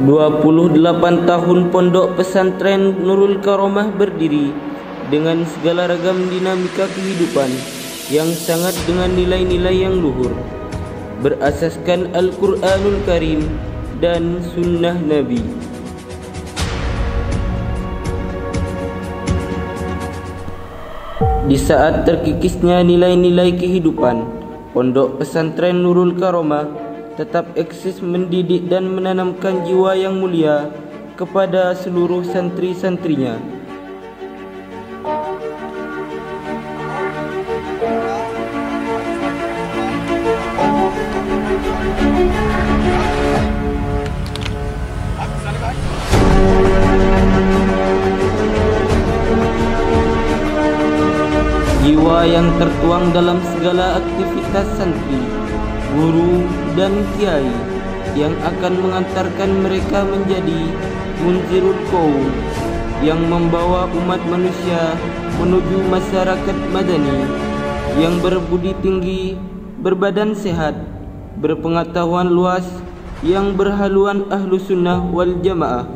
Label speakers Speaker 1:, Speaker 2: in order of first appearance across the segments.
Speaker 1: 28 tahun Pondok Pesantren Nurul Karomah berdiri dengan segala ragam dinamika kehidupan yang sangat dengan nilai-nilai yang luhur, berasaskan Al-Quranul Karim dan Sunnah Nabi. Di saat terkikisnya nilai-nilai kehidupan, Pondok Pesantren Nurul Karomah tetap eksis mendidik dan menanamkan jiwa yang mulia kepada seluruh santri-santrinya. Jiwa yang tertuang dalam segala aktivitas santri, guru dan kiai yang akan mengantarkan mereka menjadi munzirul qaum yang membawa umat manusia menuju masyarakat madani yang berbudi tinggi, berbadan sehat, berpengetahuan luas, yang berhaluan ahlu sunnah wal jamaah.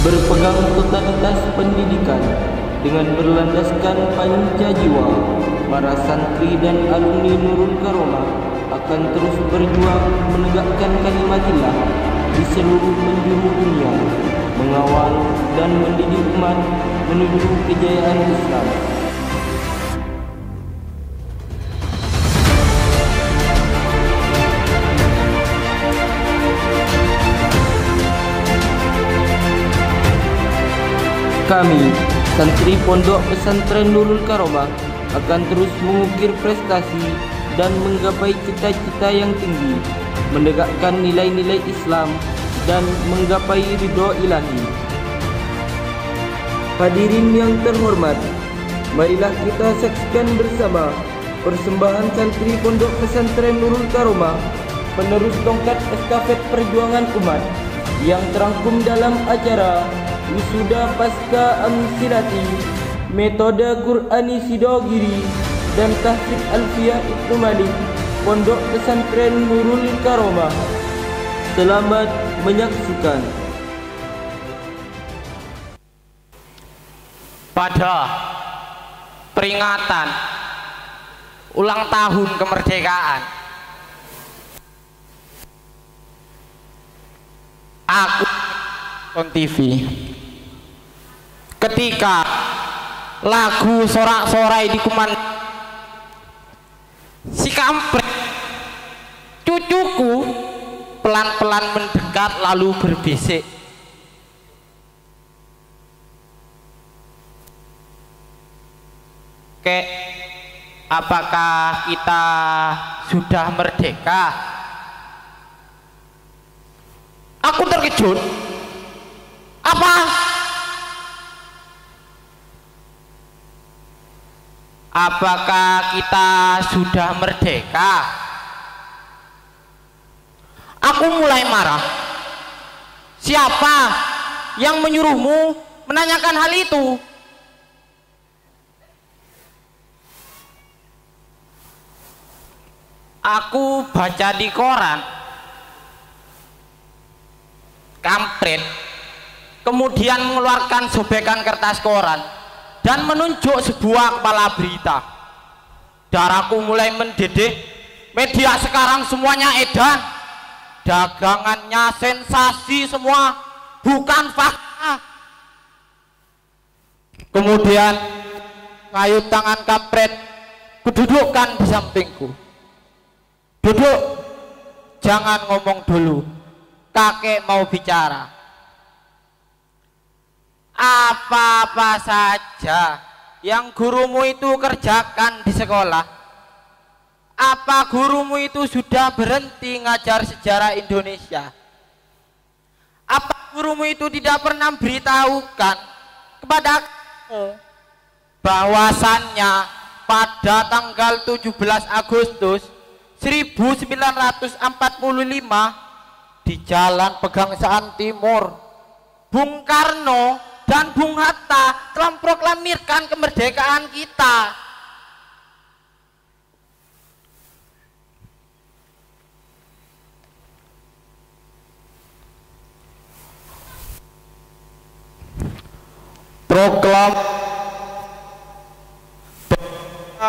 Speaker 1: Berpegang totalitas pendidikan dengan berlandaskan panca jiwa, para santri dan alumni Nurul Karomah akan terus berjuang menegakkan kalimatillah di seluruh penjuru dunia, mengawal dan mendidik umat menuju kejayaan Islam. Kami, santri Pondok Pesantren Nurul Karomah, akan terus mengukir prestasi dan menggapai cita-cita yang tinggi, menegakkan nilai-nilai Islam dan menggapai ridho ilahi. Hadirin yang terhormat, marilah kita saksikan bersama persembahan santri Pondok Pesantren Nurul Karomah, penerus tongkat estafet perjuangan umat, yang terangkum dalam acara Wisuda Pasca Amsilati, Metode Qur'ani Sidogiri dan Tahfidz Alfiyah Ibnu Malik, Pondok Pesantren Nurul Karomah. Selamat menyaksikan.
Speaker 2: Pada peringatan ulang tahun kemerdekaan, aku on TV ketika lagu sorak-sorai dikumandang, si kampret cucuku pelan-pelan mendekat lalu berbisik, "Kek, apakah kita sudah merdeka?" Aku terkejut. Apa? Apakah kita sudah merdeka? Aku mulai marah. Siapa yang menyuruhmu menanyakan hal itu? Aku baca di koran, kampret kemudian mengeluarkan sobekan kertas koran dan menunjuk sebuah kepala berita. Darahku mulai mendidih. Media sekarang semuanya edan, dagangannya sensasi semua, bukan fakta. Kemudian ngayuh tangan kampret kududukkan di sampingku. "Duduk, jangan ngomong dulu, kakek mau bicara." Apa-apa saja yang gurumu itu kerjakan di sekolah? Apa gurumu itu sudah berhenti ngajar sejarah Indonesia? Apa gurumu itu tidak pernah beritahukan kepada kamu bahwasannya pada tanggal 17 Agustus 1945 di Jalan Pegangsaan Timur, Bung Karno dan Bung Hatta telah memproklamirkan kemerdekaan kita. Program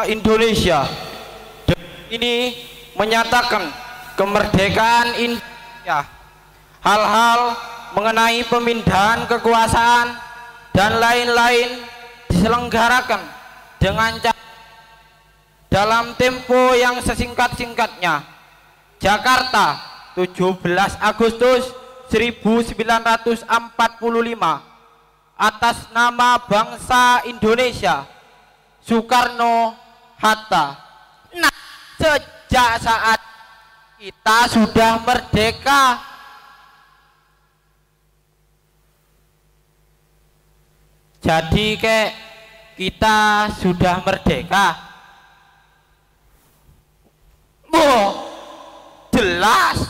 Speaker 2: Indonesia ini menyatakan kemerdekaan Indonesia. Hal-hal mengenai pemindahan kekuasaan dan lain-lain diselenggarakan dengan dalam tempo yang sesingkat-singkatnya. Jakarta, 17 Agustus 1945, atas nama bangsa Indonesia, Soekarno-Hatta. Nah, sejak saat kita sudah merdeka, jadi kayak kita sudah merdeka, jelas.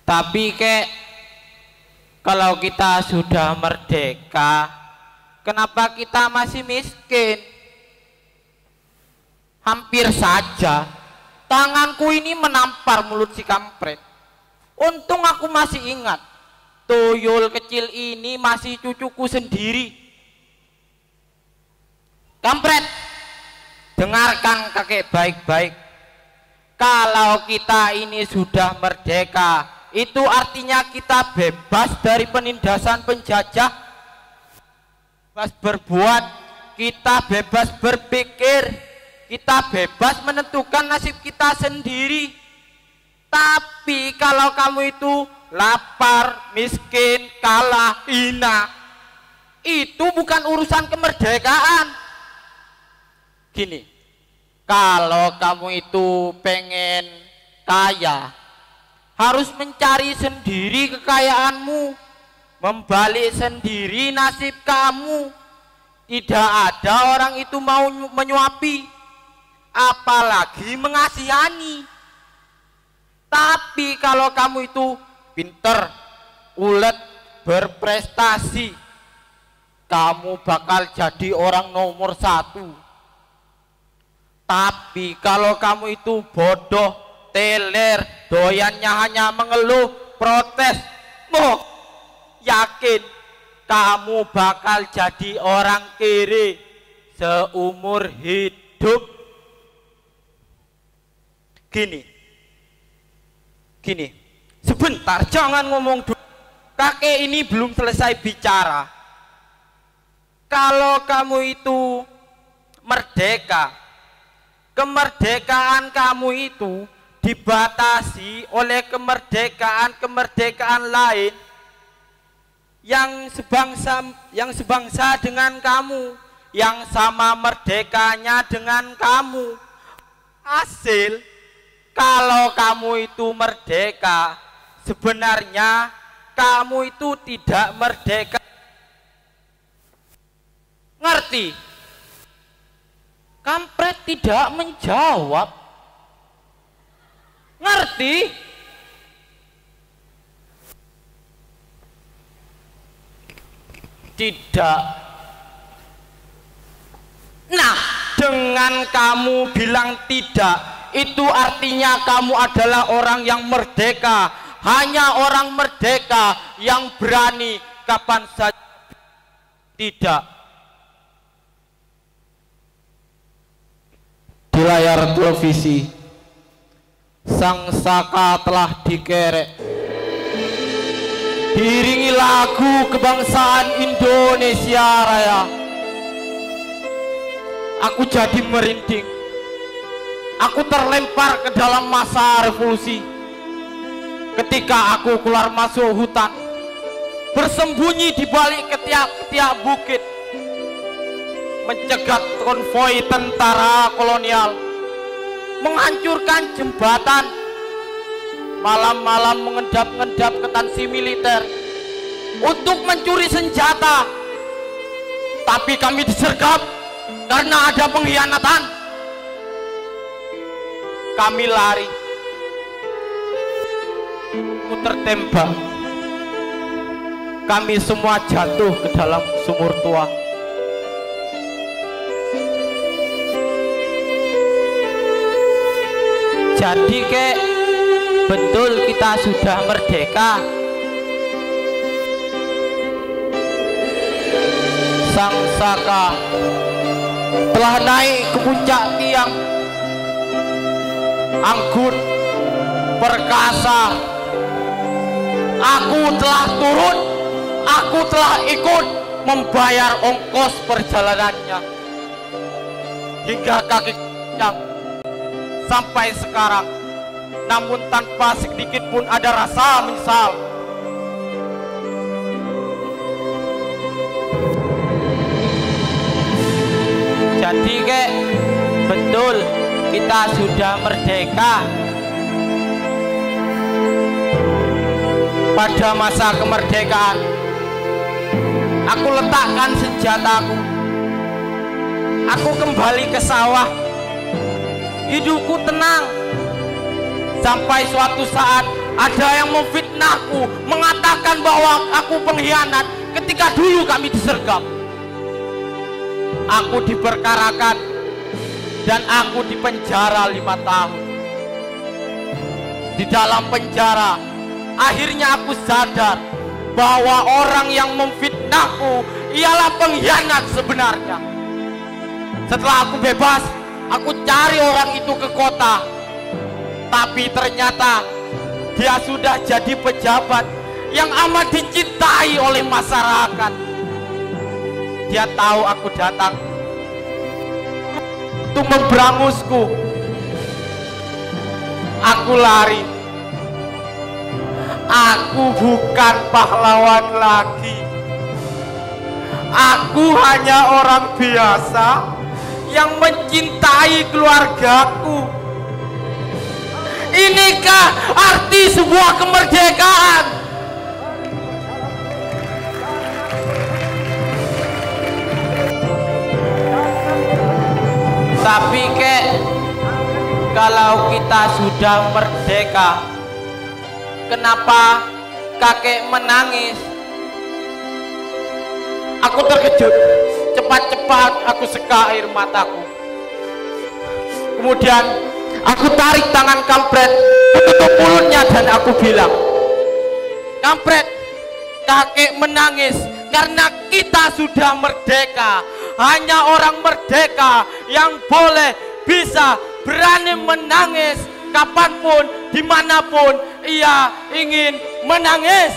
Speaker 2: Tapi kayak kalau kita sudah merdeka, kenapa kita masih miskin? Hampir saja tanganku ini menampar mulut si kampret. Untung aku masih ingat, tuyul kecil ini masih cucuku sendiri. Kampret, dengarkan kakek baik-baik. Kalau kita ini sudah merdeka, itu artinya kita bebas dari penindasan penjajah, bebas berbuat, kita bebas berpikir, kita bebas menentukan nasib kita sendiri. Tapi kalau kamu itu lapar, miskin, kalah, hina, itu bukan urusan kemerdekaan. Gini, kalau kamu itu pengen kaya, harus mencari sendiri kekayaanmu, membalik sendiri nasib kamu. Tidak ada orang itu mau menyuapi, apalagi mengasihani. Tapi kalau kamu itu pinter, ulet, berprestasi, kamu bakal jadi orang nomor 1. Tapi kalau kamu itu bodoh, teler, doyannya hanya mengeluh, protes, yakin kamu bakal jadi orang kere seumur hidup. Gini, sebentar, jangan ngomong dulu. Kakek ini belum selesai bicara. Kalau kamu itu merdeka, kemerdekaan kamu itu dibatasi oleh kemerdekaan lain yang sebangsa dengan kamu, yang sama merdekanya dengan kamu. Hasil, kalau kamu itu merdeka, sebenarnya kamu itu tidak merdeka. Ngerti? Kampret tidak menjawab. Ngerti? Tidak. Nah, dengan kamu bilang tidak, itu artinya kamu adalah orang yang merdeka. Hanya orang merdeka yang berani kapan saja. Tidak. Di layar televisi, sang saka telah dikerek, diiringi lagu kebangsaan Indonesia Raya. Aku jadi merinding. Aku terlempar ke dalam masa revolusi. Ketika aku keluar masuk hutan, bersembunyi di balik ketiak-ketiak bukit, mencegat konvoi tentara kolonial, menghancurkan jembatan, malam-malam mengendap-endap ketansi militer untuk mencuri senjata. Tapi kami disergap karena ada pengkhianatan. Kami lari, aku tertembak, kami semua jatuh ke dalam sumur tua. Jadi kek betul kita sudah merdeka. Sang Saka telah naik ke puncak tiang, anggun, perkasa. Aku telah turun, aku telah ikut membayar ongkos perjalanannya hingga kaki yang sampai sekarang, namun tanpa sedikit pun ada rasa menyesal. Jadi kek betul kita sudah merdeka. Pada masa kemerdekaan, aku letakkan senjataku, aku kembali ke sawah, hidupku tenang. Sampai suatu saat ada yang memfitnahku, mengatakan bahwa aku pengkhianat ketika dulu kami disergap. Aku diperkarakan dan aku dipenjara 5 tahun. Di dalam penjara, akhirnya aku sadar bahwa orang yang memfitnahku ialah pengkhianat sebenarnya. Setelah aku bebas, aku cari orang itu ke kota, tapi ternyata dia sudah jadi pejabat yang amat dicintai oleh masyarakat. Dia tahu aku datang untuk memberangusku. Aku lari. Aku bukan pahlawan lagi. Aku hanya orang biasa yang mencintai keluargaku. Inikah arti sebuah kemerdekaan? Tapi kek, kalau kita sudah merdeka, kenapa kakek menangis? Aku terkejut. Cepat-cepat aku seka air mataku. Kemudian aku tarik tangan kampret, tutup mulutnya, dan aku bilang, "Kampret, kakek menangis karena kita sudah merdeka. Hanya orang merdeka yang boleh, bisa, berani menangis kapanpun, dimanapun ia ingin menangis."